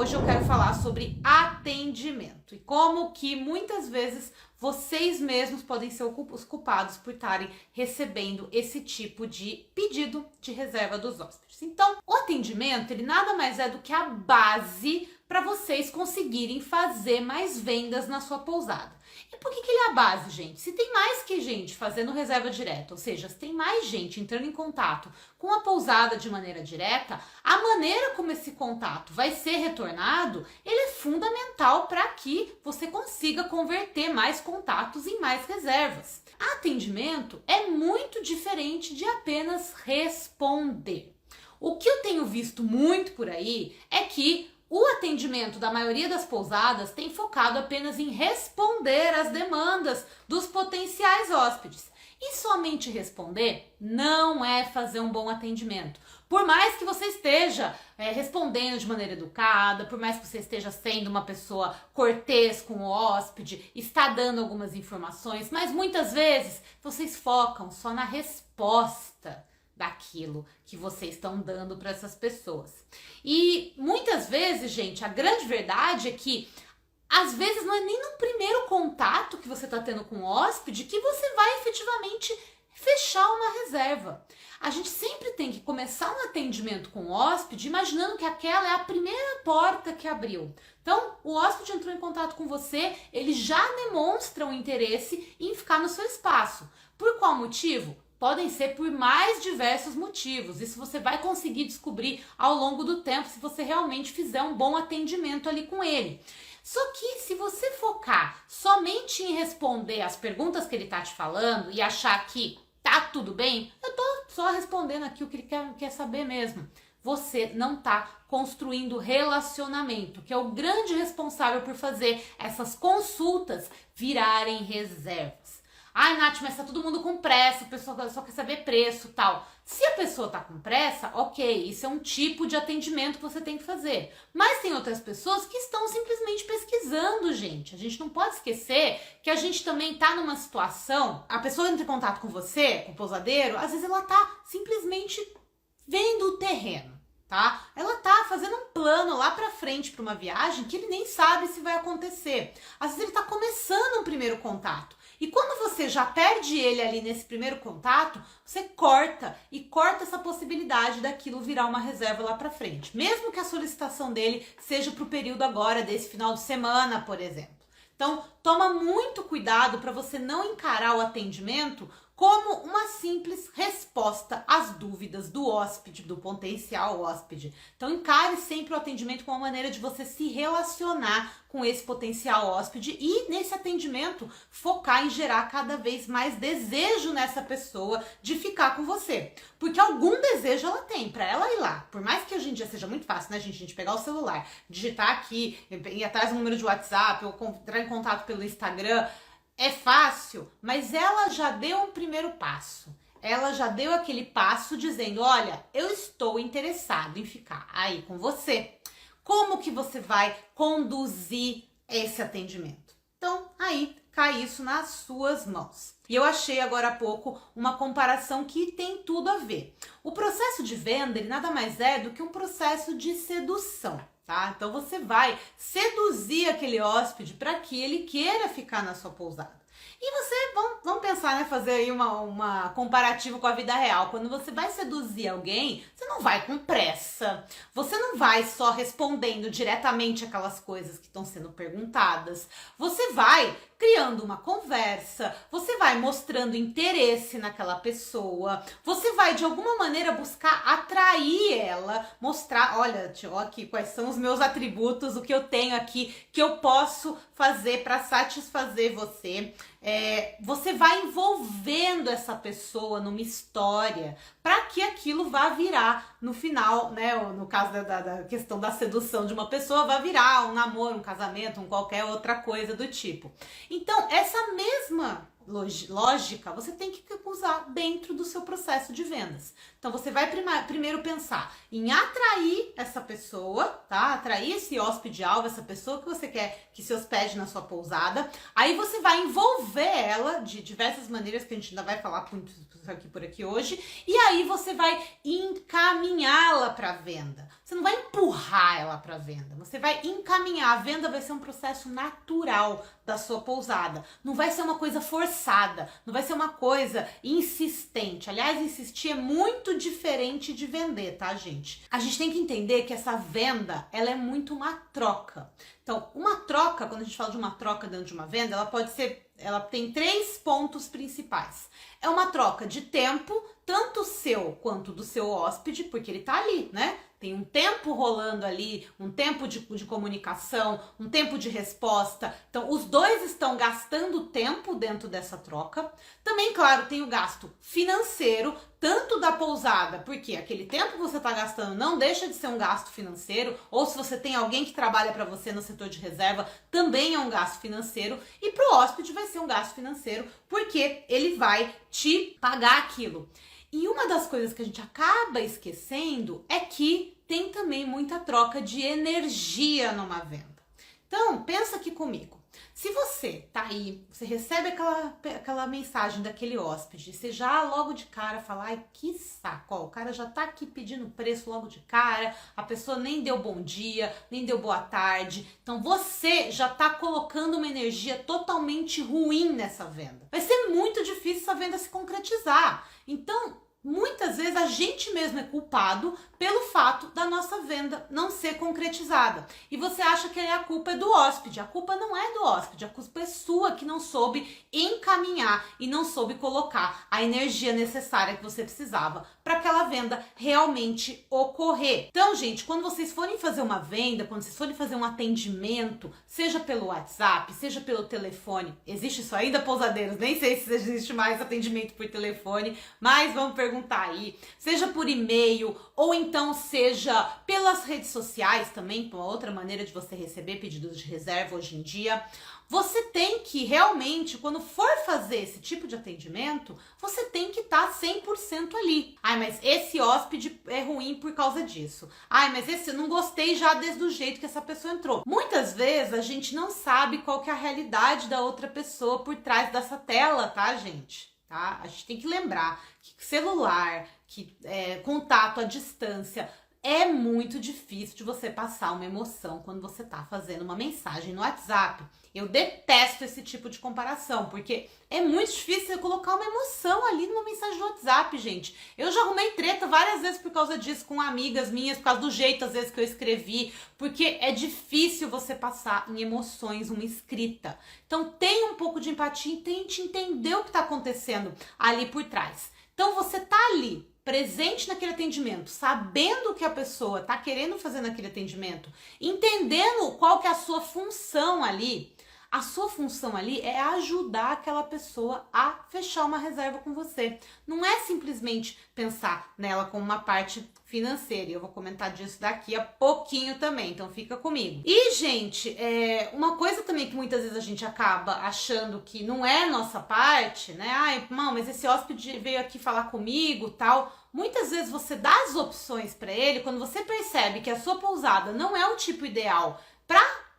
hoje eu quero falar sobre atendimento e como que muitas vezes vocês mesmos podem ser os culpados por estarem recebendo esse tipo de pedido de reserva dos hóspedes. Então, o atendimento, ele nada mais é do que a base para vocês conseguirem fazer mais vendas na sua pousada. E por que ele é a base, gente? Se tem mais que gente fazendo reserva direta, ou seja, se tem mais gente entrando em contato com a pousada de maneira direta, a maneira como esse contato vai ser retornado, ele é fundamental para que você consiga converter mais contatos em mais reservas. Atendimento é muito diferente de apenas responder. O que eu tenho visto muito por aí é que o atendimento da maioria das pousadas tem focado apenas em responder às demandas dos potenciais hóspedes. E somente responder não é fazer um bom atendimento. Por mais que você esteja respondendo de maneira educada, por mais que você esteja sendo uma pessoa cortês com o hóspede, está dando algumas informações, mas muitas vezes vocês focam só na resposta daquilo que vocês estão dando para essas pessoas. E muitas vezes, gente, a grande verdade é que às vezes não é nem no primeiro contato que você está tendo com o hóspede que você vai efetivamente fechar uma reserva. A gente sempre tem que começar um atendimento com o hóspede imaginando que aquela é a primeira porta que abriu. Então, o hóspede entrou em contato com você, ele já demonstra um interesse em ficar no seu espaço. Por qual motivo? Podem ser por mais diversos motivos. Isso você vai conseguir descobrir ao longo do tempo se você realmente fizer um bom atendimento ali com ele. Só que se você focar somente em responder as perguntas que ele tá te falando e achar que tá tudo bem, eu tô só respondendo aqui o que ele quer saber mesmo. Você não tá construindo relacionamento, que é o grande responsável por fazer essas consultas virarem reservas. Ai, Nath, mas tá todo mundo com pressa, a pessoa só quer saber preço e tal. Se a pessoa tá com pressa, ok, isso é um tipo de atendimento que você tem que fazer. Mas tem outras pessoas que estão simplesmente pesquisando, gente. A gente não pode esquecer que a gente também tá numa situação, a pessoa entra em contato com você, com o pousadeiro, às vezes ela tá simplesmente vendo o terreno, tá? Ela tá fazendo um plano lá pra frente pra uma viagem que ele nem sabe se vai acontecer. Às vezes ele tá começando um primeiro contato. E quando você já perde ele ali nesse primeiro contato, você corta essa possibilidade daquilo virar uma reserva lá pra frente. Mesmo que a solicitação dele seja pro período agora, desse final de semana, por exemplo. Então, toma muito cuidado para você não encarar o atendimento como uma simples resposta às dúvidas do hóspede, do potencial hóspede. Então, encare sempre o atendimento como uma maneira de você se relacionar com esse potencial hóspede e, nesse atendimento, focar em gerar cada vez mais desejo nessa pessoa de ficar com você. Porque algum desejo ela tem para ela ir lá. Por mais que hoje em dia seja muito fácil, né, gente? A gente pegar o celular, digitar aqui, ir atrás do número de WhatsApp ou entrar em contato pelo Instagram, é fácil, mas ela já deu um primeiro passo. Ela já deu aquele passo dizendo, olha, eu estou interessado em ficar aí com você. Como que você vai conduzir esse atendimento? Então, aí cai isso nas suas mãos. E eu achei agora há pouco uma comparação que tem tudo a ver. O processo de venda, ele nada mais é do que um processo de sedução. Tá? Então você vai seduzir aquele hóspede para que ele queira ficar na sua pousada. E você, vamos pensar, né, fazer aí uma comparativa com a vida real. Quando você vai seduzir alguém, você não vai com pressa. Você não vai só respondendo diretamente aquelas coisas que estão sendo perguntadas. Você vai criando uma conversa, você vai mostrando interesse naquela pessoa, você vai de alguma maneira buscar atrair ela, mostrar, olha, aqui quais são os meus atributos, o que eu tenho aqui, que eu posso fazer para satisfazer você. Você vai envolvendo essa pessoa numa história para que aquilo vá virar no final, né? No caso da questão da sedução de uma pessoa, vai virar um namoro, um casamento, qualquer outra coisa do tipo. Então, essa mesma lógica você tem que usar dentro do seu processo de vendas. Então você vai primeiro pensar em atrair essa pessoa, tá? Atrair esse hóspede-alvo, essa pessoa que você quer que se hospede na sua pousada. Aí você vai envolver ela de diversas maneiras que a gente ainda vai falar por aqui hoje. E aí você vai encaminhá-la para venda. Você Você não vai empurrar ela para venda, você vai encaminhar. A venda vai ser um processo natural da sua pousada. Não vai ser uma coisa forçada, não vai ser uma coisa insistente. Aliás, insistir é muito diferente de vender, tá, gente? A gente tem que entender que essa venda, ela é muito uma troca. Então, uma troca, quando a gente fala de uma troca dentro de uma venda, ela tem 3 pontos principais. É uma troca de tempo, tanto seu quanto do seu hóspede, porque ele tá ali, né? Tem um tempo rolando ali, um tempo de comunicação, um tempo de resposta. Então, os dois estão gastando tempo dentro dessa troca. Também, claro, tem o gasto financeiro, tanto da pousada, porque aquele tempo que você está gastando não deixa de ser um gasto financeiro, ou se você tem alguém que trabalha para você no setor de reserva, também é um gasto financeiro. E para o hóspede vai ser um gasto financeiro, porque ele vai te pagar aquilo. E uma das coisas que a gente acaba esquecendo é que tem também muita troca de energia numa venda. Então, pensa aqui comigo. Se você tá aí, você recebe aquela mensagem daquele hóspede, você já logo de cara fala, ai, que saco, ó, o cara já tá aqui pedindo preço logo de cara, a pessoa nem deu bom dia, nem deu boa tarde, então você já tá colocando uma energia totalmente ruim nessa venda. Vai ser muito difícil essa venda se concretizar. Então, muitas vezes a gente mesmo é culpado pelo fato da nossa venda não ser concretizada. E você acha que a culpa é do hóspede. A culpa não é do hóspede, a culpa é sua que não soube encaminhar e não soube colocar a energia necessária que você precisava para aquela venda realmente ocorrer. Então, gente, quando vocês forem fazer uma venda, quando vocês forem fazer um atendimento, seja pelo WhatsApp, seja pelo telefone, existe isso ainda, pousadeiros? Nem sei se existe mais atendimento por telefone, mas vamos perguntar aí, seja por e-mail ou então seja pelas redes sociais também, uma outra maneira de você receber pedidos de reserva hoje em dia. Você tem que realmente, quando for fazer esse tipo de atendimento, você tem que estar 100% ali. Ai, mas esse hóspede é ruim por causa disso. Ai, mas esse eu não gostei já desde o jeito que essa pessoa entrou. Muitas vezes a gente não sabe qual que é a realidade da outra pessoa por trás dessa tela, tá, gente? Tá? A gente tem que lembrar que celular, que contato à distância, é muito difícil de você passar uma emoção quando você tá fazendo uma mensagem no WhatsApp. Eu detesto esse tipo de comparação, porque é muito difícil colocar uma emoção ali numa mensagem no WhatsApp, gente. Eu já arrumei treta várias vezes por causa disso com amigas minhas, por causa do jeito às vezes que eu escrevi, porque é difícil você passar em emoções uma escrita. Então tenha um pouco de empatia e tente entender o que tá acontecendo ali por trás. Então você tá ali, presente naquele atendimento, sabendo o que a pessoa está querendo fazer naquele atendimento, entendendo qual que é a sua função ali. A sua função ali é ajudar aquela pessoa a fechar uma reserva com você. Não é simplesmente pensar nela como uma parte financeira. E eu vou comentar disso daqui a pouquinho também, então fica comigo. E, gente, uma coisa também que muitas vezes a gente acaba achando que não é nossa parte, né? Ai, não, mas esse hóspede veio aqui falar comigo, tal. Muitas vezes você dá as opções para ele, quando você percebe que a sua pousada não é o tipo ideal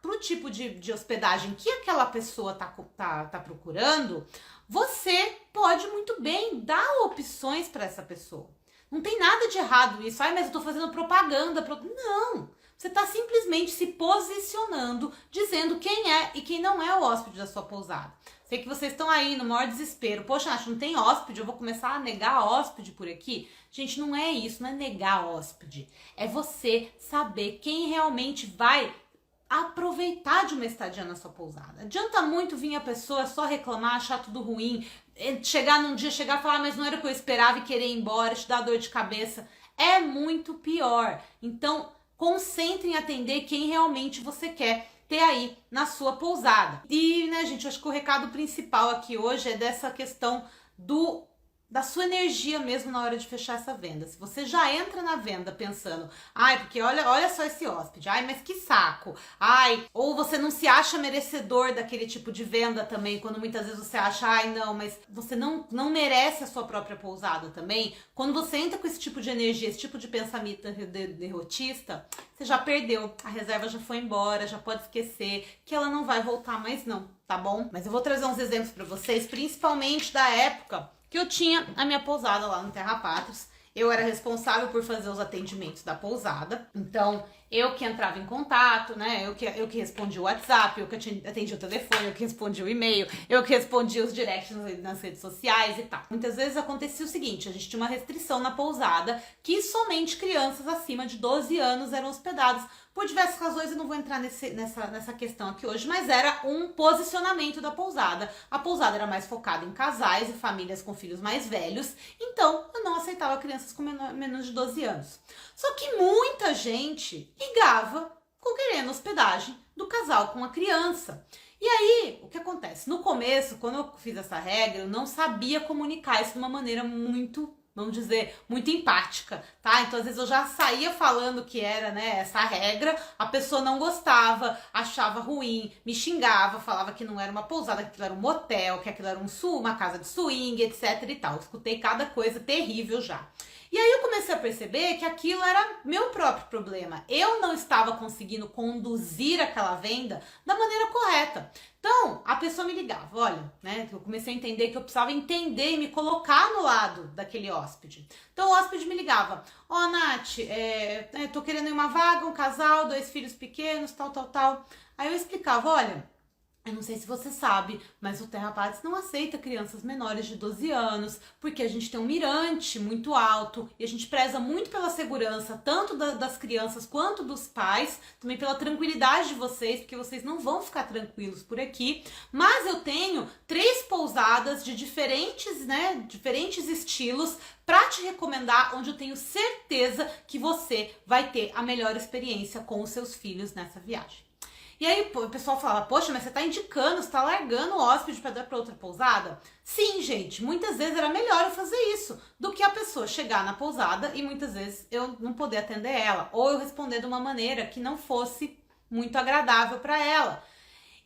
pro tipo de hospedagem que aquela pessoa tá procurando, você pode muito bem dar opções para essa pessoa. Não tem nada de errado isso. Ai, mas eu tô fazendo propaganda. Não! Você tá simplesmente se posicionando, dizendo quem é e quem não é o hóspede da sua pousada. Sei que vocês estão aí no maior desespero. Poxa, Nath, não tem hóspede, eu vou começar a negar hóspede por aqui? Gente, não é isso, não é negar hóspede. É você saber quem realmente vai aproveitar de uma estadia na sua pousada. Adianta muito vir a pessoa só reclamar, achar tudo ruim, chegar num dia, chegar e falar, mas não era o que eu esperava e querer ir embora, te dar dor de cabeça. É muito pior. Então, concentre em atender quem realmente você quer ter aí na sua pousada. E, né, gente, eu acho que o recado principal aqui hoje é dessa questão da sua energia mesmo na hora de fechar essa venda. Se você já entra na venda pensando, ai, porque olha só esse hóspede, ai, mas que saco, ai, ou você não se acha merecedor daquele tipo de venda também, quando muitas vezes você acha, ai, não, mas você não merece a sua própria pousada também. Quando você entra com esse tipo de energia, esse tipo de pensamento derrotista, você já perdeu, a reserva já foi embora, já pode esquecer que ela não vai voltar mais não, tá bom? Mas eu vou trazer uns exemplos pra vocês, principalmente da época que eu tinha a minha pousada lá no Terra Pátria. Eu era responsável por fazer os atendimentos da pousada, então eu que entrava em contato, né? Eu que respondia o WhatsApp, eu que atendia o telefone, eu que respondia o e-mail, eu que respondia os directs nas redes sociais e tal. Muitas vezes acontecia o seguinte, a gente tinha uma restrição na pousada que somente crianças acima de 12 anos eram hospedadas. Por diversas razões, eu não vou entrar nessa questão aqui hoje, mas era um posicionamento da pousada. A pousada era mais focada em casais e famílias com filhos mais velhos, então eu não aceitava crianças com menos de 12 anos. Só que muita gente ligava querendo hospedagem do casal com a criança. E aí, o que acontece? No começo, quando eu fiz essa regra, eu não sabia comunicar isso de uma maneira muito, vamos dizer, muito empática, tá? Então, às vezes eu já saía falando que era, né, essa regra, a pessoa não gostava, achava ruim, me xingava, falava que não era uma pousada, que aquilo era um motel, que aquilo era uma casa de swing, etc e tal. Eu escutei cada coisa terrível já. E aí eu comecei a perceber que aquilo era meu próprio problema. Eu não estava conseguindo conduzir aquela venda da maneira correta. Então, a pessoa me ligava, olha, né? Eu comecei a entender que eu precisava entender e me colocar no lado daquele hóspede. Então, o hóspede me ligava, ó, Nath, tô querendo ir uma vaga, um casal, 2 filhos pequenos, tal. Aí eu explicava, olha, eu não sei se você sabe, mas o Terra Pax não aceita crianças menores de 12 anos, porque a gente tem um mirante muito alto e a gente preza muito pela segurança, tanto das crianças quanto dos pais, também pela tranquilidade de vocês, porque vocês não vão ficar tranquilos por aqui. Mas eu tenho 3 pousadas de diferentes estilos para te recomendar, onde eu tenho certeza que você vai ter a melhor experiência com os seus filhos nessa viagem. E aí o pessoal fala, poxa, mas você tá indicando, você tá largando o hóspede para dar para outra pousada? Sim, gente, muitas vezes era melhor eu fazer isso do que a pessoa chegar na pousada e muitas vezes eu não poder atender ela, ou eu responder de uma maneira que não fosse muito agradável para ela.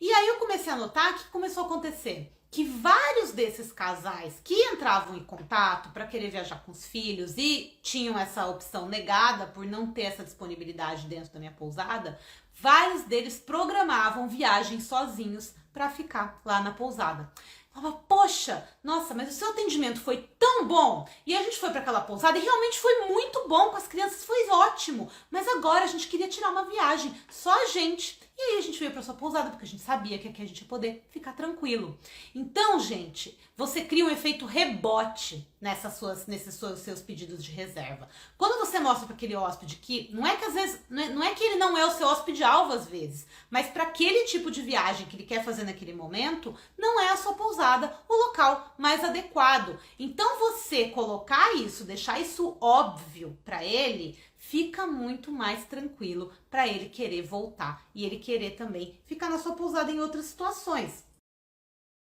E aí eu comecei a notar que começou a acontecer que vários desses casais que entravam em contato para querer viajar com os filhos e tinham essa opção negada por não ter essa disponibilidade dentro da minha pousada, vários deles programavam viagens sozinhos para ficar lá na pousada. Falava, poxa, nossa, mas o seu atendimento foi tão bom. E a gente foi para aquela pousada e realmente foi muito bom com as crianças, foi ótimo. Mas agora a gente queria tirar uma viagem, só a gente. E aí a gente veio para sua pousada porque a gente sabia que aqui a gente ia poder ficar tranquilo. Então, gente, você cria um efeito rebote nesses seus pedidos de reserva. Quando você mostra para aquele hóspede que não é que às vezes não é que ele não é o seu hóspede-alvo às vezes, mas para aquele tipo de viagem que ele quer fazer naquele momento, não é a sua pousada o local mais adequado. Então você colocar isso, deixar isso óbvio para ele, fica muito mais tranquilo para ele querer voltar e ele querer também ficar na sua pousada em outras situações.